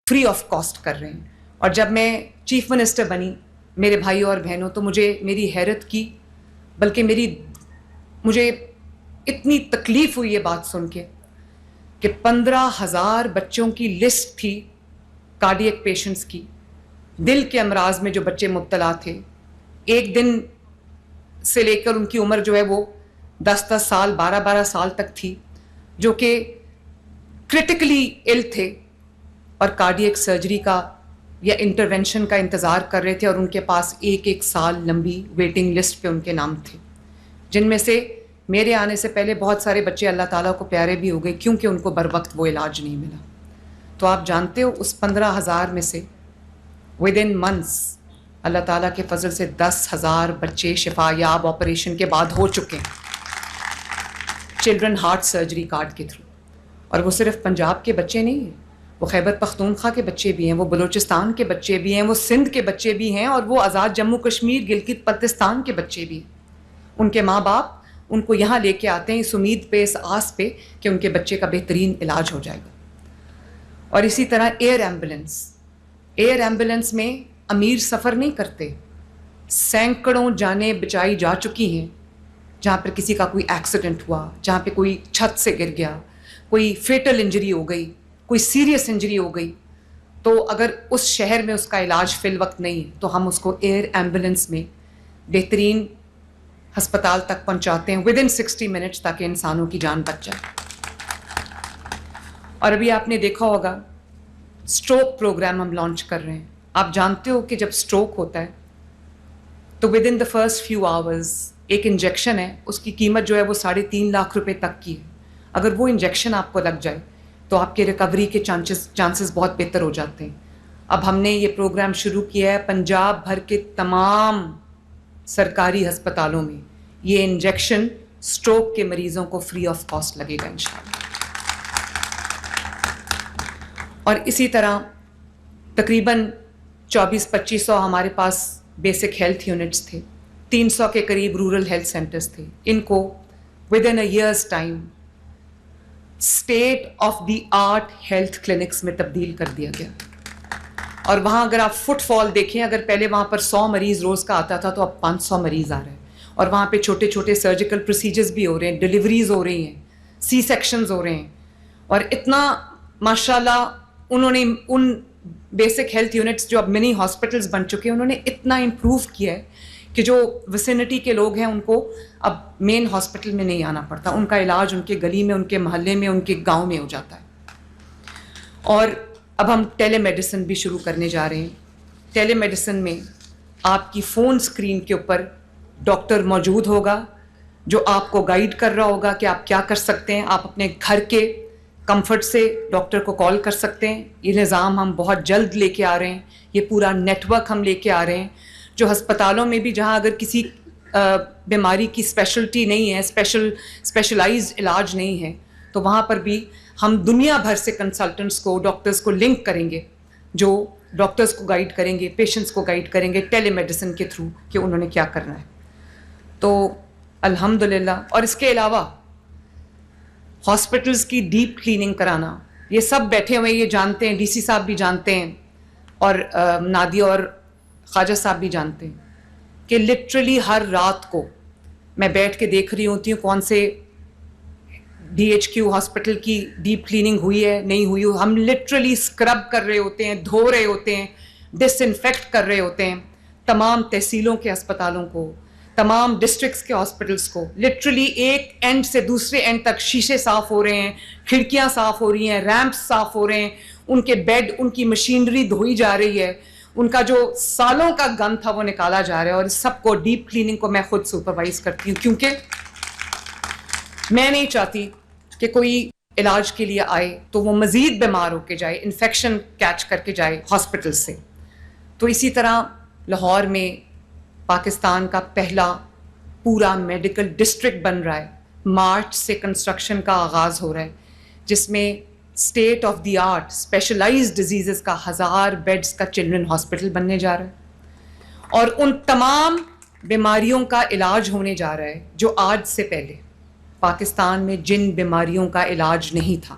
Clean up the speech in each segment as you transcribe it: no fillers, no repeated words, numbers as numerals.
Free of cost کر رہے ہیں. اور جب میں چیف منسٹر بنی میرے بھائی اور بہنوں تو مجھے میری حیرت کی بلکہ مجھے اتنی تکلیف ہوئی یہ بات سن کے کہ 15,000 بچوں کی لسٹ تھی کارڈیک پیشنٹس کی, دل کے امراض میں جو بچے مبتلا تھے, ایک دن سے لے کر ان کی عمر جو ہے وہ 10 سال 12 سال تک تھی, جو کہ کرٹیکلی ill تھے اور کارڈیک سرجری کا یا انٹرونشن کا انتظار کر رہے تھے, اور ان کے پاس ایک سال لمبی ویٹنگ لسٹ پہ ان کے نام تھے, جن میں سے میرے آنے سے پہلے بہت سارے بچے اللہ تعالیٰ کو پیارے بھی ہو گئے کیونکہ ان کو بر وقت وہ علاج نہیں ملا. تو آپ جانتے ہو اس 15,000 میں سے ود ان منتھس اللہ تعالیٰ کے فضل سے 10,000 بچے شفا یاب آپریشن کے بعد ہو چکے ہیں چلڈرن ہارٹ سرجری کارڈ کے تھرو. اور وہ صرف پنجاب کے بچے نہیں ہیں, وہ خیبر پختونخوا کے بچے بھی ہیں, وہ بلوچستان کے بچے بھی ہیں, وہ سندھ کے بچے بھی ہیں, اور وہ آزاد جموں کشمیر گلگت بلتستان کے بچے بھی ہیں. ان کے ماں باپ ان کو یہاں لے کے آتے ہیں اس امید پہ, اس آس پہ کہ ان کے بچے کا بہترین علاج ہو جائے گا. اور اسی طرح ایئر ایمبولینس میں امیر سفر نہیں کرتے, سینکڑوں جانیں بچائی جا چکی ہیں جہاں پر کسی کا کوئی ایکسیڈنٹ ہوا, جہاں پہ کوئی چھت سے گر گیا, کوئی فیٹل انجری ہو گئی, کوئی سیریس انجری ہو گئی, تو اگر اس شہر میں اس کا علاج فی الوقت نہیں ہے تو ہم اس کو ایئر ایمبولینس میں بہترین ہسپتال تک پہنچاتے ہیں ود ان 60 منٹس تاکہ انسانوں کی جان بچ جائے. اور ابھی آپ نے دیکھا ہوگا اسٹروک پروگرام ہم لانچ کر رہے ہیں. آپ جانتے ہو کہ جب اسٹروک ہوتا ہے تو with in the first few hours ایک انجیکشن ہے, اس کی قیمت جو ہے وہ 3.5 لاکھ روپے تک کی ہے. اگر وہ انجیکشن آپ کو لگ جائے تو آپ کے ریکوری کے چانسز بہت بہتر ہو جاتے ہیں. اب ہم نے یہ پروگرام شروع کیا ہے پنجاب بھر کے تمام سرکاری ہسپتالوں میں یہ انجیکشن اسٹروک کے مریضوں کو فری آف کاسٹ لگے گا انشاءاللہ. اور اسی طرح تقریباً 2400-2500 ہمارے پاس بیسک ہیلتھ یونٹس تھے, 300 کے قریب رورل ہیلتھ سینٹرز تھے. ان کو with in a years time state of the art health clinics میں تبدیل کر دیا گیا. اور وہاں اگر آپ فٹ فال دیکھیں, اگر پہلے وہاں پر 100 مریض روز کا آتا تھا تو اب 500 مریض آ رہے ہیں. اور وہاں پہ چھوٹے چھوٹے سرجیکل پروسیجرز بھی ہو رہے ہیں, ڈلیوریز ہو رہی ہیں, سی سیکشنز ہو رہے ہیں. اور اتنا ماشاءاللہ انہوں نے ان بیسک ہیلتھ یونٹس جو اب منی ہاسپٹلز بن چکے ہیں انہوں نے اتنا امپروو کیا ہے کہ جو وسینٹی کے لوگ ہیں ان کو اب مین ہاسپٹل میں نہیں آنا پڑتا, ان کا علاج ان کے گلی میں, ان کے محلے میں, ان کے گاؤں میں ہو جاتا ہے. اور اب ہم ٹیلی میڈیسن بھی شروع کرنے جا رہے ہیں. ٹیلی میڈیسن میں آپ کی فون اسکرین کے اوپر ڈاکٹر موجود ہوگا جو آپ کو گائیڈ کر رہا ہوگا کہ آپ کیا کر سکتے ہیں. آپ اپنے گھر کے کمفرٹ سے ڈاکٹر کو کال کر سکتے ہیں. یہ نظام ہم بہت جلد لے کے آ رہے ہیں, یہ پورا نیٹ ورک ہم لے کے آ رہے ہیں جو ہسپتالوں میں بھی جہاں اگر کسی بیماری کی اسپیشلٹی نہیں ہے, اسپیشلائزڈ علاج نہیں ہے, تو وہاں پر بھی ہم دنیا بھر سے کنسلٹنٹس کو, ڈاکٹرز کو لنک کریں گے جو ڈاکٹرز کو گائیڈ کریں گے, پیشنٹس کو گائیڈ کریں گے ٹیلی میڈیسن کے تھرو کہ انہوں نے کیا کرنا ہے. تو الحمدللہ. اور اس کے علاوہ ہاسپٹلز کی ڈیپ کلیننگ کرانا, یہ سب بیٹھے ہوئے یہ جانتے ہیں, ڈی سی صاحب بھی جانتے ہیں اور نادیہ اور خواجہ صاحب بھی جانتے ہیں کہ لٹرلی ہر رات کو میں بیٹھ کے دیکھ رہی ہوتی ہوں کون سے DHQ ہاسپٹل کی ڈیپ کلیننگ ہوئی ہے نہیں ہوئی. ہم لٹرلی اسکرب کر رہے ہوتے ہیں, دھو رہے ہوتے ہیں, ڈس انفیکٹ کر رہے ہوتے ہیں تمام تحصیلوں کے ہسپتالوں کو, تمام ڈسٹرکٹس کے ہاسپٹلس کو. لٹرلی ایک اینڈ سے دوسرے اینڈ تک شیشے صاف ہو رہے ہیں, کھڑکیاں صاف ہو رہی ہیں, ریمپس صاف ہو رہے ہیں, ان کے بیڈ, ان کی مشینری دھوئی جا رہی ہے, ان کا جو سالوں کا گند تھا وہ نکالا جا رہا ہے. اور اس سب کو ڈیپ کلیننگ کو میں خود سپروائز کرتی ہوں کیونکہ میں نہیں چاہتی کہ کوئی علاج کے لیے آئے تو وہ مزید بیمار ہو کے جائے, انفیکشن کیچ کر کے جائے ہاسپٹل سے. تو اسی طرح لاہور میں پاکستان کا پہلا پورا میڈیکل ڈسٹرکٹ بن رہا ہے. مارچ سے کنسٹرکشن کا آغاز ہو رہا ہے جس میں state of the art specialised diseases کا 1000 بیڈز کا چلڈرن ہاسپٹل بننے جا رہا ہے. اور ان تمام بیماریوں کا علاج ہونے جا رہا ہے جو آج سے پہلے پاکستان میں جن بیماریوں کا علاج نہیں تھا,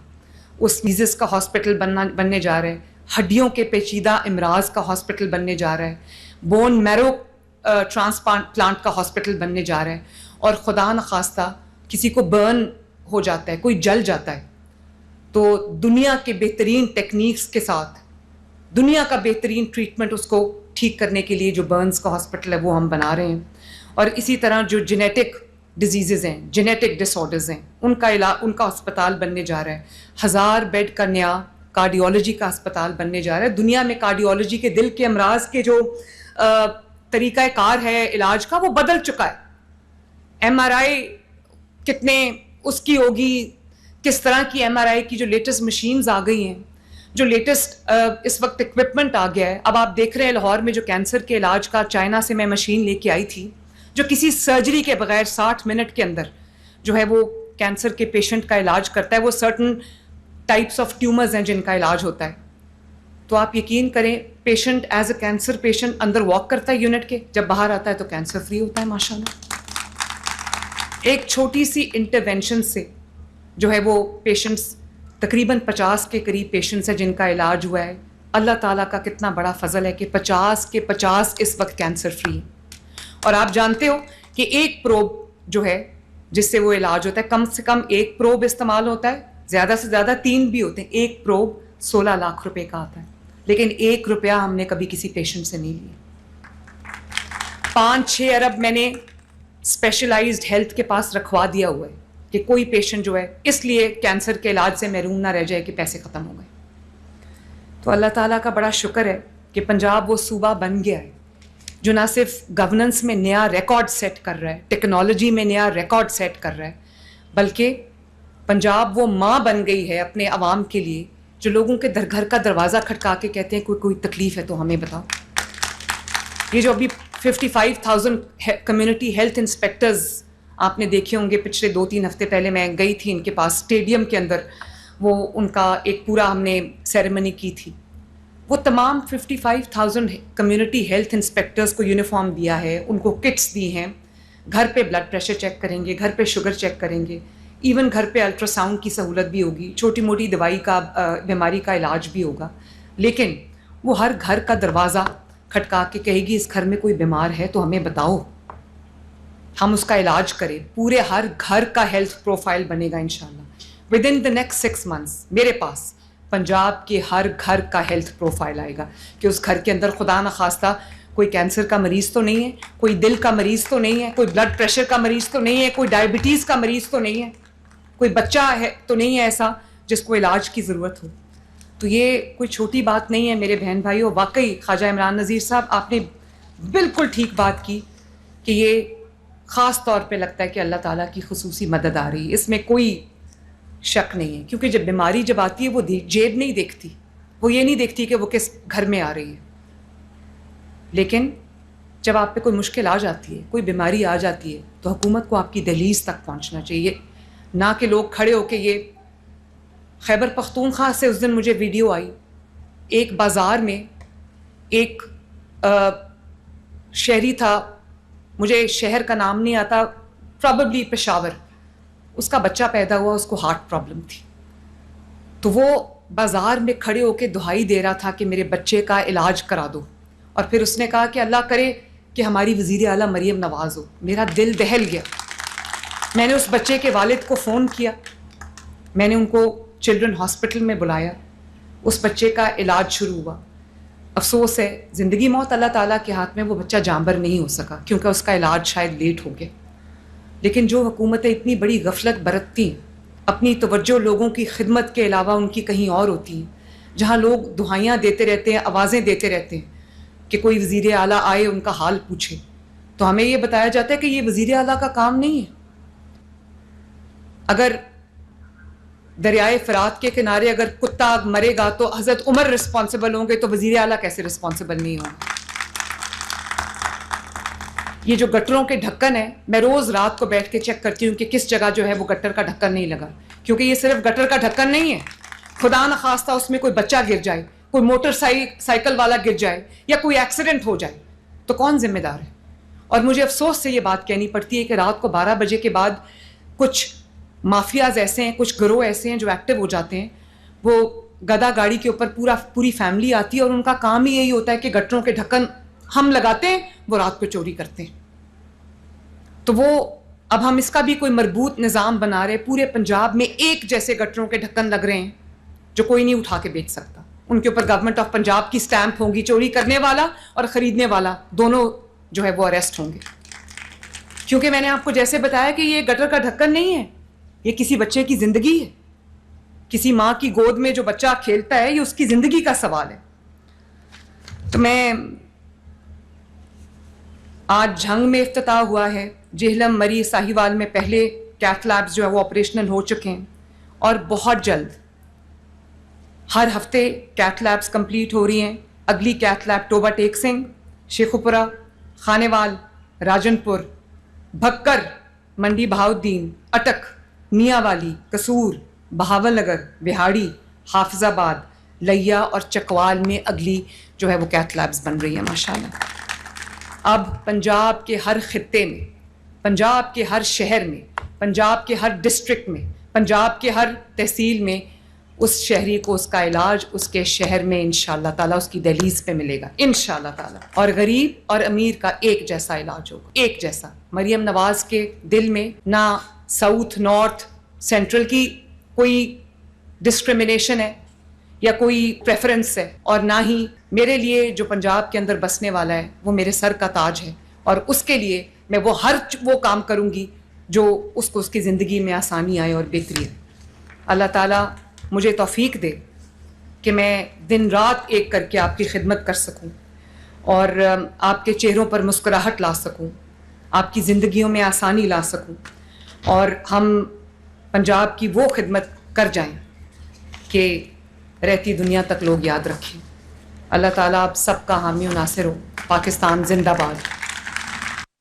اس ڈیزیز کا ہاسپٹل بننے جا رہے ہیں. ہڈیوں کے پیچیدہ امراض کا ہاسپٹل بننے جا رہا ہے, بون میرو ٹرانسپلانٹ کا ہاسپٹل بننے جا رہا ہے, اور خدا نخواستہ کسی کو برن ہو جاتا ہے, کوئی جل جاتا ہے, تو دنیا کے بہترین ٹیکنیکس کے ساتھ دنیا کا بہترین ٹریٹمنٹ اس کو ٹھیک کرنے کے لیے جو برنز کا ہاسپٹل ہے وہ ہم بنا رہے ہیں. اور اسی طرح جو جینیٹک ڈیزیزز ہیں, جینیٹک ڈس آرڈرز ہیں, ان کا ہسپتال بننے جا رہا ہے. 1000 بیڈ کا نیا کارڈیولوجی کا ہسپتال بننے جا رہا ہے. دنیا میں کارڈیولوجی کے دل کے امراض کے جو طریقہ کار ہے علاج کا وہ بدل چکا ہے. ایم آر آئی کتنے اس کی ہوگی, کس طرح کی ایم آر آئی کی جو لیٹسٹ مشینز آ گئی ہیں, جو لیٹسٹ اس وقت اکوپمنٹ آ گیا ہے. اب آپ دیکھ رہے ہیں لاہور میں جو کینسر کے علاج کا چائنا سے میں مشین لے کے آئی تھی, جو کسی سرجری کے بغیر 60 منٹ کے اندر جو ہے وہ کینسر کے پیشنٹ کا علاج کرتا ہے. وہ سرٹن ٹائپس آف ٹیومرز ہیں جن کا علاج ہوتا ہے. تو آپ یقین کریں, patient as a cancer patient another walk کرتا ہے یونٹ کے, جب باہر آتا ہے تو کینسر فری ہوتا ہے ماشاء اللہ. ایک چھوٹی سی انٹرونشن سے جو ہے وہ پیشنٹس تقریباً 50 کے قریب پیشنٹس ہیں جن کا علاج ہوا ہے. اللہ تعالیٰ کا کتنا بڑا فضل ہے کہ 50 کے 50 اس وقت کینسر فری ہیں. اور آپ جانتے ہو کہ ایک پروب جو ہے جس سے وہ علاج ہوتا ہے, کم سے کم ایک پروب استعمال ہوتا ہے, زیادہ سے زیادہ 3 بھی ہوتے ہیں. ایک پروب 16 لاکھ روپے کا آتا ہے, لیکن 1 روپیہ ہم نے کبھی کسی پیشنٹ سے نہیں لیا. 5-6 ارب میں نے اسپیشلائزڈ ہیلتھ کے پاس رکھوا دیا ہوا ہے کہ کوئی پیشنٹ جو ہے اس لیے کینسر کے علاج سے محروم نہ رہ جائے کہ پیسے ختم ہو گئے. تو اللہ تعالیٰ کا بڑا شکر ہے کہ پنجاب وہ صوبہ بن گیا ہے جو نہ صرف گورننس میں نیا ریکارڈ سیٹ کر رہا ہے, ٹیکنالوجی میں نیا ریکارڈ سیٹ کر رہا ہے, بلکہ پنجاب وہ ماں بن گئی ہے اپنے عوام کے لیے جو لوگوں کے گھر کا دروازہ کھٹکا کے کہتے ہیں کوئی تکلیف ہے تو ہمیں بتاؤ. یہ جو ابھی 55,000 کمیونٹی ہیلتھ انسپیکٹرز آپ نے دیکھے ہوں گے, پچھلے 2-3 ہفتے پہلے میں گئی تھی ان کے پاس اسٹیڈیم کے اندر, وہ ان کا ایک پورا ہم نے سیریمنی کی تھی. وہ تمام 55,000 کمیونٹی ہیلتھ انسپیکٹرز کو یونیفارم دیا ہے, ان کو کٹس دی ہیں, گھر پہ بلڈ پریشر چیک کریں گے, گھر پہ شوگر چیک کریں گے, ایون گھر پہ الٹرا ساؤنڈ کی سہولت بھی ہوگی, چھوٹی موٹی دوائی کا بیماری کا علاج بھی ہوگا. لیکن وہ ہر گھر کا دروازہ کھٹکا کے کہے گی اس گھر میں کوئی بیمار ہے تو ہمیں بتاؤ, ہم اس کا علاج کریں. پورے ہر گھر کا ہیلتھ پروفائل بنے گا انشاءاللہ. With in the next 6 months میرے پاس پنجاب کے ہر گھر کا ہیلتھ پروفائل آئے گا کہ اس گھر کے اندر خدا نخواستہ کوئی کینسر کا مریض تو نہیں ہے, کوئی دل کا مریض تو نہیں ہے, کوئی بلڈ پریشر کا مریض تو نہیں ہے, کوئی ڈائبٹیز کا مریض تو نہیں ہے, کوئی بچہ ہے تو نہیں ہے ایسا جس کو علاج کی ضرورت ہو. تو یہ کوئی چھوٹی بات نہیں ہے میرے بہن بھائیوں. واقعی خواجہ عمران نذیر صاحب آپ نے بالکل ٹھیک بات کی کہ یہ خاص طور پہ لگتا ہے کہ اللہ تعالیٰ کی خصوصی مدد آ رہی ہے, اس میں کوئی شک نہیں ہے. کیونکہ جب بیماری جب آتی ہے وہ جیب نہیں دیکھتی, وہ یہ نہیں دیکھتی کہ وہ کس گھر میں آ رہی ہے. لیکن جب آپ پہ کوئی مشکل آ جاتی ہے, کوئی بیماری آ جاتی ہے, تو حکومت کو آپ کی دہلیز تک پہنچنا چاہیے, نہ کہ لوگ کھڑے ہو کے. یہ خیبر پختونخوا سے اس دن مجھے ویڈیو آئی, ایک بازار میں ایک شہری تھا, مجھے شہر کا نام نہیں آتا, پرابیبلی پشاور, اس کا بچہ پیدا ہوا, اس کو ہارٹ پرابلم تھی. تو وہ بازار میں کھڑے ہو کے دہائی دے رہا تھا کہ میرے بچے کا علاج کرا دو. اور پھر اس نے کہا کہ اللہ کرے کہ ہماری وزیر اعلیٰ مریم نواز ہو. میرا دل دہل گیا. میں نے اس بچے کے والد کو فون کیا, میں نے ان کو چلڈرن ہاسپٹل میں بلایا, اس بچے کا علاج شروع ہوا. افسوس ہے زندگی موت اللہ تعالیٰ کے ہاتھ میں, وہ بچہ جانبر نہیں ہو سکا کیونکہ اس کا علاج شاید لیٹ ہو گیا. لیکن جو حکومتیں اتنی بڑی غفلت برتتی ہیں, اپنی توجہ لوگوں کی خدمت کے علاوہ ان کی کہیں اور ہوتی ہیں, جہاں لوگ دعائیاں دیتے رہتے ہیں, آوازیں دیتے رہتے ہیں کہ کوئی وزیر اعلیٰ آئے ان کا حال پوچھے, تو ہمیں یہ بتایا جاتا ہے کہ یہ وزیر اعلیٰ کا کام نہیں ہے. اگر دریائے فرات کے کنارے اگر کتا مرے گا تو حضرت عمر رسپانسبل ہوں گے, تو وزیر اعلیٰ کیسے رسپانسبل نہیں ہوں گے؟ یہ جو گٹروں کے ڈھکن ہیں, میں روز رات کو بیٹھ کے چیک کرتی ہوں کہ کس جگہ جو ہے وہ گٹر کا ڈھکن نہیں لگا, کیونکہ یہ صرف گٹر کا ڈھکن نہیں ہے. خدا نخواستہ اس میں کوئی بچہ گر جائے, کوئی موٹر سائیکل والا گر جائے, یا کوئی ایکسیڈنٹ ہو جائے, تو کون ذمہ دار ہے؟ اور مجھے افسوس سے یہ بات کہنی پڑتی ہے کہ رات کو 12 بجے کے بعد کچھ مافیاز ایسے ہیں, کچھ گروہ ایسے ہیں جو ایکٹیو ہو جاتے ہیں, وہ گدا گاڑی کے اوپر پوری فیملی آتی ہے اور ان کا کام ہی یہی ہوتا ہے کہ گٹروں کے ڈھکن ہم لگاتے ہیں, وہ رات کو چوری کرتے ہیں. تو وہ اب ہم اس کا بھی کوئی مربوط نظام بنا رہے, پورے پنجاب میں ایک جیسے گٹروں کے ڈھکن لگ رہے ہیں جو کوئی نہیں اٹھا کے بیچ سکتا. ان کے اوپر گورنمنٹ آف پنجاب کی سٹیمپ ہوگی, چوری کرنے والا اور خریدنے والا دونوں جو ہے وہ اریسٹ ہوں گے. کیونکہ میں نے آپ کو جیسے بتایا کہ یہ گٹر کا ڈھکن نہیں ہے, یہ کسی بچے کی زندگی ہے. کسی ماں کی گود میں جو بچہ کھیلتا ہے یہ اس کی زندگی کا سوال ہے. تو میں آج جھنگ میں افتتاح ہوا ہے, جہلم, مری, ساہیوال میں پہلے کیتھ لیبز جو ہے وہ آپریشنل ہو چکے ہیں اور بہت جلد ہر ہفتے کیتھ لیبز کمپلیٹ ہو رہی ہیں. اگلی کیتھ لیب ٹوبہ ٹیک سنگھ, شیخوپورہ, خانیوال, راجن پور, بھکر, منڈی بہاؤدین, اٹک, میاں والی, قصور, بہاول نگر, وہاڑی, حافظ آباد, لیا اور چکوال میں اگلی جو ہے وہ کیتھ لیبز بن رہی ہیں ماشاءاللہ. اب پنجاب کے ہر خطے میں, پنجاب کے ہر شہر میں, پنجاب کے ہر ڈسٹرکٹ میں, پنجاب کے ہر تحصیل میں اس شہری کو اس کا علاج اس کے شہر میں انشاءاللہ تعالیٰ اس کی دہلیز پہ ملے گا انشاءاللہ تعالیٰ. اور غریب اور امیر کا ایک جیسا علاج ہوگا, ایک جیسا. مریم نواز کے دل میں نہ ساؤتھ, نارتھ, سینٹرل کی کوئی ڈسکرمنیشن ہے یا کوئی پریفرنس ہے, اور نہ ہی میرے لیے جو پنجاب کے اندر بسنے والا ہے وہ میرے سر کا تاج ہے, اور اس کے لیے میں وہ کام کروں گی جو اس کو اس کی زندگی میں آسانی آئے اور بہتری ہے. اللہ تعالیٰ مجھے توفیق دے کہ میں دن رات ایک کر کے آپ کی خدمت کر سکوں اور آپ کے چہروں پر مسکراہٹ لا سکوں, آپ کی زندگیوں میں آسانی لا سکوں, اور ہم پنجاب کی وہ خدمت کر جائیں کہ رہتی دنیا تک لوگ یاد رکھیں. اللہ تعالیٰ آپ سب کا حامی و ناصر ہو. پاکستان زندہ باد.